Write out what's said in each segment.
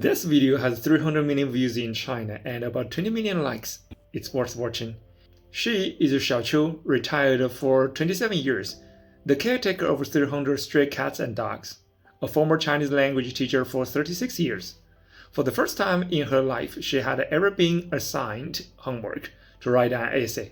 This video has 300 million views in China and about 20 million likes. It's worth watching. She is Xiaoqiu, retired for 27 years, the caretaker of 300 stray cats and dogs, a former Chinese language teacher for 36 years. For the first time in her life, she had ever been assigned homework to write an essay.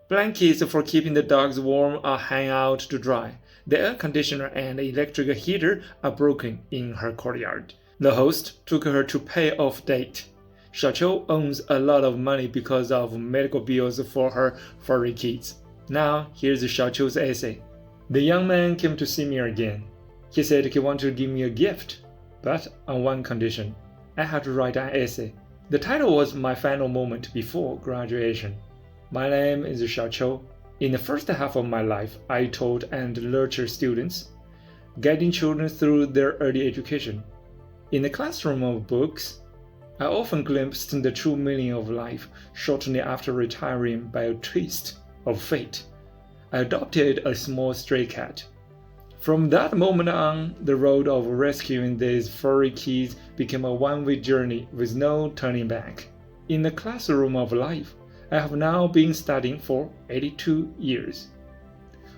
Blankets for keeping the dogs warm are hung out to dry. The air conditioner and electric heater are broken in her courtyard. The host took her to pay off date. Xiaoqiu owns a lot of money because of medical bills for her furry kids. Now, here's Xiaoqiu's essay. The young man came to see me again. He said he wanted to give me a gift, but on one condition. I had to write an essay. The title was my final moment before graduation. My name is Xiaoqiu. In the first half of my life, I taught and nurtured students, guiding children through their early education. In the classroom of books, I often glimpsed the true meaning of life shortly after retiring by a twist of fate. I adopted a small stray cat. From that moment on, the road of rescuing these furry kids became a one-way journey with no turning back. In the classroom of life, I have now been studying for 82 years.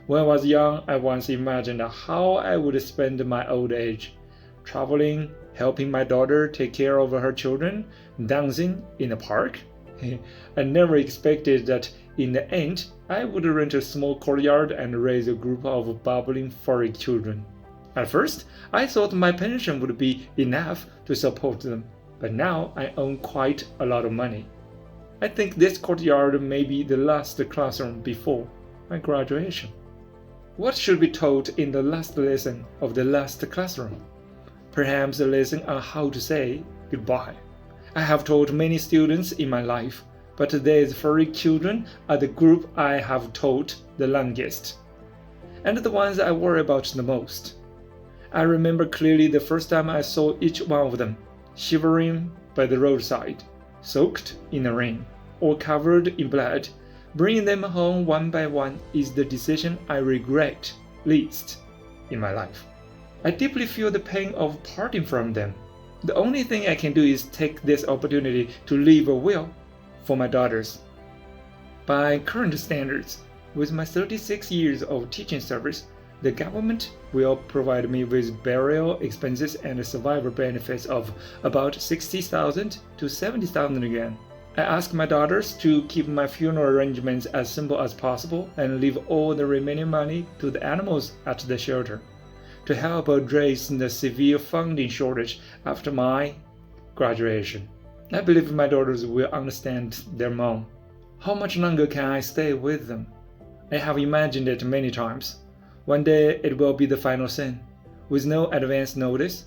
When I was young, I once imagined how I would spend my old age, traveling, helping my daughter take care of her children, dancing in the park. I never expected that in the end, I would rent a small courtyard and raise a group of bubbling furry children. At first, I thought my pension would be enough to support them, but now I own quite a lot of money. I think this courtyard may be the last classroom before my graduation. What should be taught in the last lesson of the last classroom? Perhaps a lesson on how to say goodbye. I have taught many students in my life, but these furry children are the group I have taught the longest, and the ones I worry about the most. I remember clearly the first time I saw each one of them, shivering by the roadside, soaked in the rain, or covered in blood. Bringing them home one by one is the decision I regret least in my life. I deeply feel the pain of parting from them. The only thing I can do is take this opportunity to leave a will for my daughters. By current standards, with my 36 years of teaching service, the government will provide me with burial expenses and survivor benefits of about 60,000 to 70,000 yuan. I ask my daughters to keep my funeral arrangements as simple as possible and leave all the remaining money to the animals at the shelter, to help address the severe funding shortage after my graduation. I believe my daughters will understand their mom. How much longer can I stay with them? I have imagined it many times. One day it will be the final scene, with no advance notice.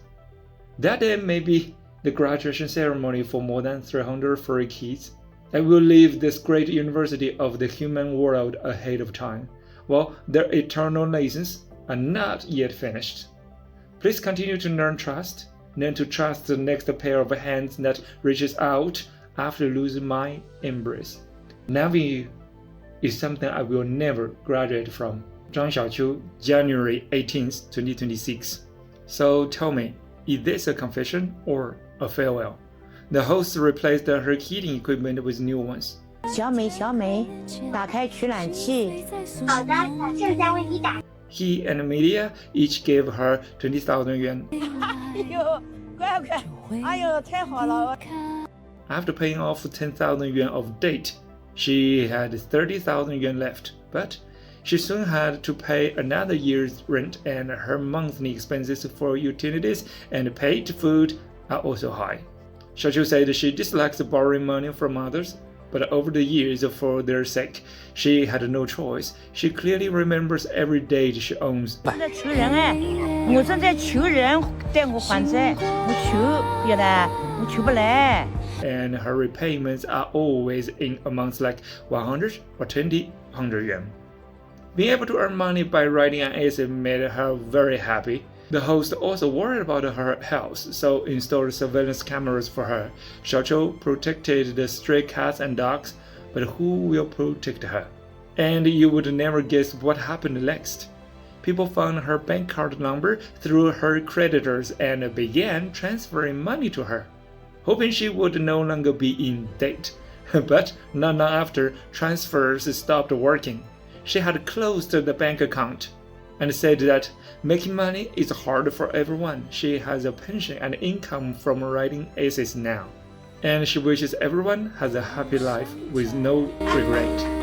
That day may be the graduation ceremony for more than 300 furry kids. I will leave this great university of the human world ahead of time, while their eternal lessons are not yet finished. Please continue to learn to trust the next pair of hands that reaches out after losing my embrace. Loving you is something I will never graduate from. Zhang Xiaoqiu, January 18th, 2026. So tell me, is this a confession or a farewell? The host replaced her heating equipment with new ones. 小美，小美，打开取暖器。好的，正在为你打。 He and media each gave her 20,000 yuan. 哎呦，乖乖，哎呦，太好了！ After paying off 10,000 yuan of debt, she had 30,000 yuan left, but she soon had to pay another year's rent, and her monthly expenses for utilities and paid food are also high. Xiaoqiu said she dislikes borrowing money from others, but over the years, for their sake, she had no choice. She clearly remembers every day she owns. 我在求人哎，我正在求人带我还债，我求别的，我求不来。 And her repayments are always in amounts like 100 or 200 yuan. Being able to earn money by writing an essay made her very happy. The host also worried about her health, so installed surveillance cameras for her. Xiaoqiu protected the stray cats and dogs, but who will protect her? And you would never guess what happened next. People found her bank card number through her creditors and began transferring money to her. hoping she would no longer be in debt. But not long after transfers stopped working, she had closed the bank account and said that making money is hard for everyone. She has a pension and income from writing essays now, and she wishes everyone has a happy life with no regret.